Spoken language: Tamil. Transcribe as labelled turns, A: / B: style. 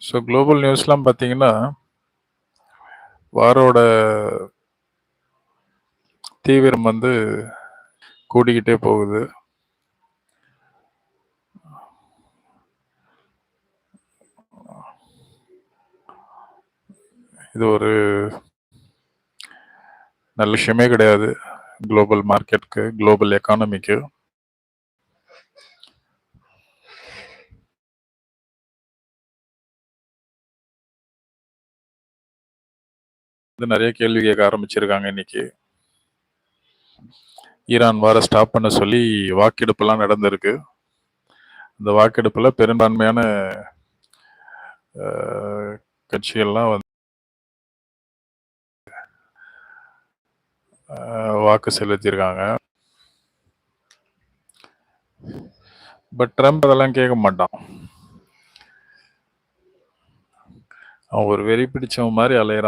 A: ஸோ குளோபல் நியூஸ்லாம் பார்த்தீங்கன்னா, வாரோட தீவிரம் வந்து கூடிக்கிட்டே போகுது. இது ஒரு நல்ல விஷயமே கிடையாது. குளோபல் மார்க்கெட்டுக்கு, குளோபல் எக்கானமிக்கு. இது நிறைய கேள்வி கேட்க ஆரம்பிச்சிருக்காங்க இன்னைக்கு. ஈரான் வார ஸ்டாப் பண்ண சொல்லி வாக்கெடுப்புலாம் நடந்திருக்கு. இந்த வாக்கெடுப்புல பெரும்பான்மையான கட்சிகள்லாம் வந்து வாக்கு செலுத்தியிருக்காங்க. பட் ட்ரம்ப் அதெல்லாம் கேட்க மாட்டான். அவன் ஒரு வெறி பிடிச்சவன் மாதிரி அலையிறான்.